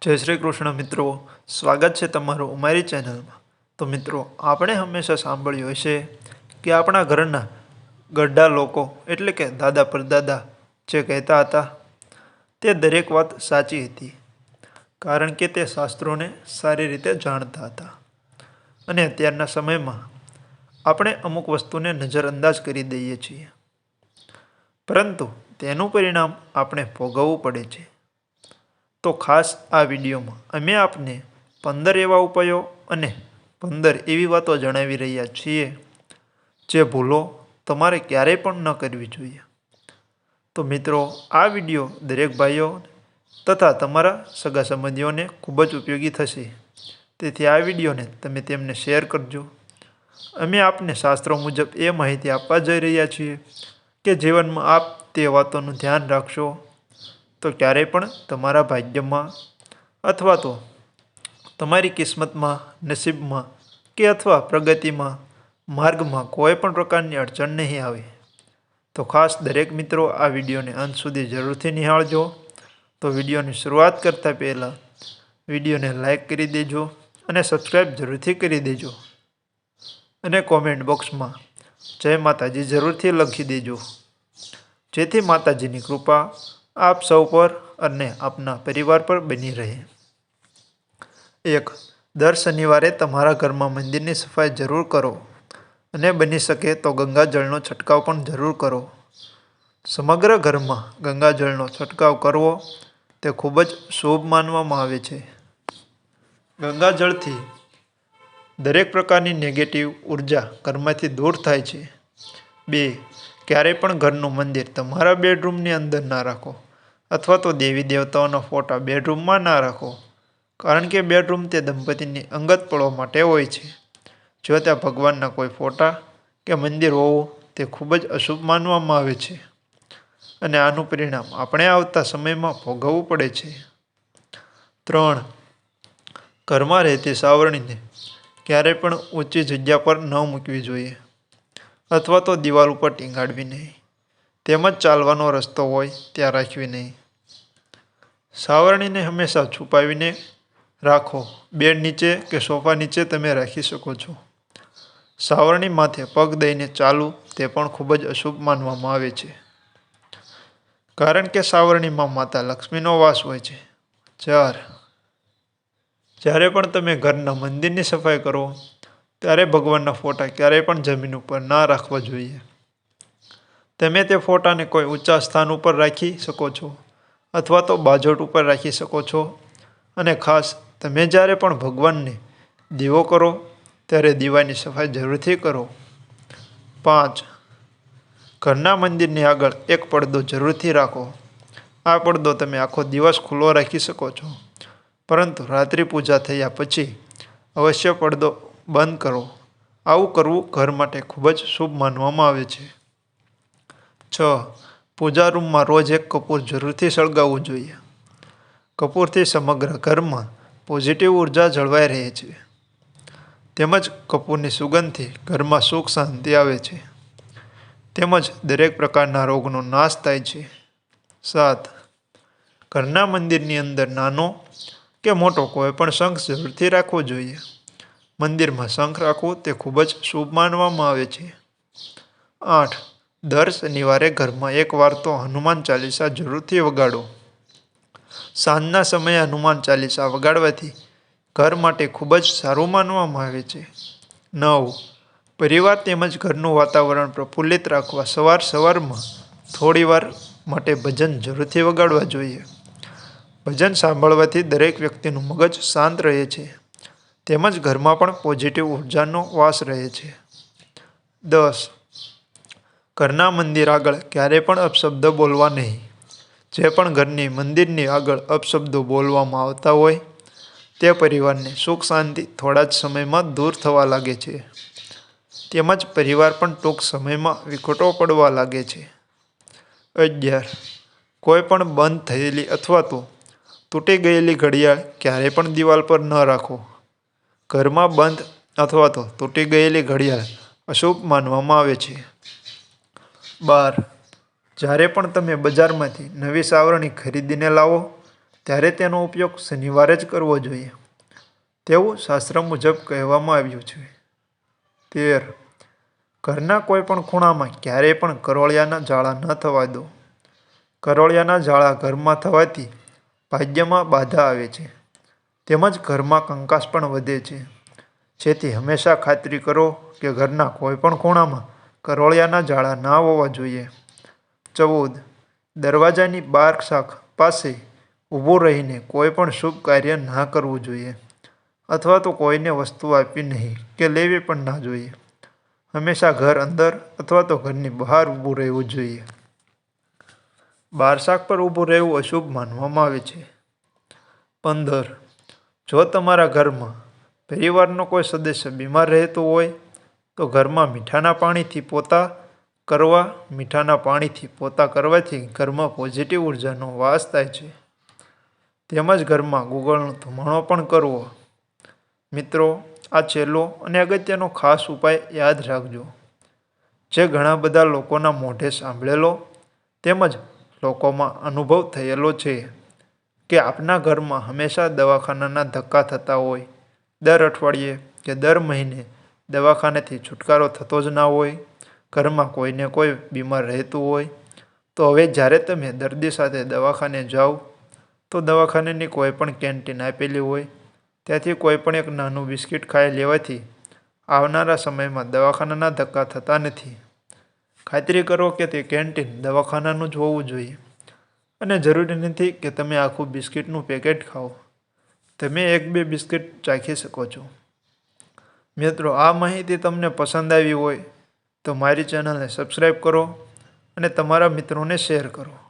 જય શ્રી કૃષ્ણ મિત્રો, સ્વાગત છે તમારું અમારી ચેનલમાં। તો મિત્રો, આપણે હંમેશા સાંભળ્યું હશે કે આપણા ઘરના ગરડા લોકો એટલે કે દાદા પરદાદા જે કહેતા હતા તે દરેક વાત સાચી હતી, કારણ કે તે શાસ્ત્રોને સારી રીતે જાણતા હતા। અને અત્યારના સમયમાં આપણે અમુક વસ્તુને નજરઅંદાજ કરી દઈએ છીએ, પરંતુ તેનું પરિણામ આપણે ભોગવવું પડે છે। તો ખાસ આ વિડીયોમાં અમે આપને 15 એવા ઉપાયો અને 15 એવી વાતો જણાવી રહ્યા છીએ જે ભૂલો તમારે ક્યારેય પણ ન કરવી જોઈએ। તો મિત્રો, આ વિડીયો દરેક ભાઈઓ તથા તમારા સગા સંબંધીઓને ખૂબ જ ઉપયોગી થશે, તેથી આ વિડીયોને તમે તેમને શેર કરજો। અમે આપને શાસ્ત્રો મુજબ એ માહિતી આપવા જઈ રહ્યા છીએ કે જીવનમાં આપ તે વાતોનું ધ્યાન રાખશો તો ક્યારેય પણ તમારા ભાગ્યમાં અથવા તો તમારી કિસ્મતમાં, નસીબમાં કે અથવા પ્રગતિમાં, માર્ગમાં કોઈ પણ પ્રકારની અડચણ નહીં આવે। તો ખાસ દરેક મિત્રો આ વિડીયોને અંત સુધી જરૂરથી નિહાળજો। તો વિડીયોની શરૂઆત કરતાં પહેલાં વિડીયોને લાઈક કરી દેજો અને સબસ્ક્રાઈબ જરૂરથી કરી દેજો, અને કોમેન્ટ બોક્સમાં જય માતાજી જરૂરથી લખી દેજો, જેથી માતાજીની કૃપા આપ સૌ પર અને આપના પરિવાર પર બની રહે। 1. દર શનિવારે તમારા ઘરમાં મંદિરની સફાઈ જરૂર કરો, અને બની શકે તો ગંગાજળનો છંટકાવ પણ જરૂર કરો। સમગ્ર ઘરમાં ગંગાજળનો છંટકાવ કરવો તે ખૂબ જ શુભ માનવામાં આવે છે। ગંગાજળથી દરેક પ્રકારની નેગેટિવ ઉર્જા ઘરમાંથી દૂર થાય છે। 2. ક્યારેય પણ ઘરનું મંદિર તમારા બેડરૂમની અંદર ના રાખો, અથવા તો દેવી દેવતાઓના ફોટા બેડરૂમમાં ના રાખો, કારણ કે બેડરૂમ તે દંપતીની અંગત પળો માટે હોય છે। જો ત્યાં ભગવાનના કોઈ ફોટા કે મંદિર હોવું તે ખૂબ જ અશુભ માનવામાં આવે છે, અને આનું પરિણામ આપણે આવતા સમયમાં ભોગવવું પડે છે। 3. ઘરમાં રહેતી સાવરણીને ક્યારેય પણ ઊંચી જગ્યા પર ન મૂકવી જોઈએ, અથવા તો દિવાલ ઉપર ટીંગાડવી નહીં, તેમજ ચાલવાનો રસ્તો હોય ત્યાં રાખવી નહીં। સાવરણીને હંમેશા છુપાવીને રાખો, બેડ નીચે કે સોફા નીચે તમે રાખી શકો છો। સાવરણી માથે પગ દઈને ચાલવું તે પણ ખૂબ જ અશુભ માનવામાં આવે છે, કારણ કે સાવરણીમાં માતા લક્ષ્મીનો વાસ હોય છે। 4. જ્યારે પણ તમે ઘરના મંદિરની સફાઈ કરો ત્યારે ભગવાનના ફોટા ક્યારેય પણ જમીન ઉપર ના રાખવા જોઈએ। તમે તે ફોટાને કોઈ ઊંચા સ્થાન ઉપર રાખી શકો છો, અથવા તો બાજોટ ઉપર રાખી શકો છો। અને ખાસ તમે જ્યારે પણ ભગવાનને દીવો કરો ત્યારે દીવાની સફાઈ જરૂરથી કરો। 5. ઘરના મંદિરની આગળ એક પડદો જરૂરથી રાખો। આ પડદો તમે આખો દિવસ ખુલ્લો રાખી શકો છો, પરંતુ રાત્રિ પૂજા થયા પછી અવશ્ય પડદો બંધ કરો। આવું કરવું ઘર માટે ખૂબ જ શુભ માનવામાં આવે છે। 6. પૂજા રૂમમાં રોજ એક કપૂર જરૂરથી સળગાવવું જોઈએ। કપૂરથી સમગ્ર ઘરમાં પોઝિટિવ ઉર્જા જળવાઈ રહે છે, તેમજ કપૂરની સુગંધથી ઘરમાં સુખ શાંતિ આવે છે, તેમજ દરેક પ્રકારના રોગનો નાશ થાય છે। 7. ઘરના મંદિરની અંદર નાનો કે મોટો કોઈ પણ શંખ જરૂરથી રાખવો જોઈએ। મંદિરમાં શંખ રાખવું તે ખૂબ જ શુભ માનવામાં આવે છે। 8. દર શનિવારે ઘરમાં એક વાર તો હનુમાન ચાલીસા જરૂરથી વગાડો। સાંજના સમયે હનુમાન ચાલીસા વગાડવાથી ઘર માટે ખૂબ જ સારું માનવામાં આવે છે। 9. પરિવાર તેમજ ઘરનું વાતાવરણ પ્રફુલ્લિત રાખવા સવારમાં થોડી વાર માટે ભજન જરૂરથી વગાડવા જોઈએ। ભજન સાંભળવાથી દરેક વ્યક્તિનું મગજ શાંત રહે છે, તેમજ ઘરમાં પણ પોઝિટિવ ઉર્જાનો વાસ રહે છે। 10. ઘરના મંદિર આગળ ક્યારેય પણ અપશબ્દ બોલવા નહીં। જે પણ ઘરની મંદિરની આગળ અપશબ્દો બોલવામાં આવતા હોય તે પરિવારને સુખ શાંતિ થોડા જ સમયમાં દૂર થવા લાગે છે, તેમજ પરિવાર પણ ટૂંક સમયમાં વિખૂટો પડવા લાગે છે। 11. કોઈ પણ બંધ થયેલી અથવા તો તૂટી ગયેલી ઘડિયાળ ક્યારેય પણ દિવાલ પર ન રાખો। ઘરમાં બંધ અથવા તો તૂટી ગયેલી ઘડિયાળ અશુભ માનવામાં આવે છે। 12. જ્યારે પણ તમે બજારમાંથી નવી સાવરણી ખરીદીને લાવો ત્યારે તેનો ઉપયોગ શનિવારે જ કરવો જોઈએ તેવું શાસ્ત્ર મુજબ કહેવામાં આવ્યું છે. 13. ઘરના કોઈ પણ ખૂણામાં ક્યારેય પણ કરોળિયાના જાળા ન થવા દો. કરોળિયાના જાળા ઘરમાં થવાથી ભાગ્યમાં બાધા આવે છે તેમજ ઘરમાં કંકાસ પણ વધે છે. જેથી હંમેશા ખાતરી કરો કે ઘરના કોઈ પણ ખૂણામાં કરોળિયાના જાળા ના હોવા જોઈએ. 14. દરવાજાની બાર શાખ પાસે ઊભું રહીને કોઈ પણ શુભ કાર્ય ના કરવું જોઈએ અથવા તો કોઈને વસ્તુ આપવી નહીં કે લેવી પણ ના જોઈએ. હંમેશા ઘર અંદર અથવા તો ઘરની બહાર ઊભું રહેવું જોઈએ. બાર શાખ પર ઊભું રહેવું અશુભ માનવામાં આવે છે. 15. જો તમારા ઘરમાં પરિવારનો કોઈ સદસ્ય બીમાર રહેતો હોય તો ઘરમાં મીઠાના પાણીથી પોતા કરવાથી ઘરમાં પોઝિટિવ ઉર્જાનો વાસ થાય છે. તેમજ ઘરમાં ગુગળનો ધુમાડો પણ કરવો. મિત્રો, આ છેલ્લો અને અગત્યનો ખાસ ઉપાય યાદ રાખજો, જે ઘણા બધા લોકોના મોઢે સાંભળેલો તેમજ લોકોમાં અનુભવ થયેલો છે કે આપના ઘરમાં હંમેશા દવાખાનાના ધક્કા થતા હોય, દર અઠવાડિયે કે દર મહિને દવાખાનેથી છુટકારો થતો જ ના હોય, ઘરમાં કોઈને કોઈ બીમાર રહેતું હોય, તો હવે જ્યારે તમે દર્દી સાથે દવાખાને જાઓ તો દવાખાનેની કોઈ પણ કેન્ટીન આપેલી હોય ત્યાંથી કોઈ પણ એક નાનું બિસ્કિટ ખાઈ લેવાથી આવનારા સમયમાં દવાખાનાના ધક્કા થતા નથી. ખાતરી કરો કે તે કેન્ટીન દવાખાનાનું જ હોવું જોઈએ અને જરૂરી નથી કે તમે આખું બિસ્કિટનું પેકેટ ખાઓ. તમે 1-2 બિસ્કિટ ચાખી શકો છો. મિત્રો, આ માહિતી તમને પસંદ આવી હોય તો મારી ચેનલને સબસ્ક્રાઈબ કરો અને તમારા મિત્રોને શેર કરો.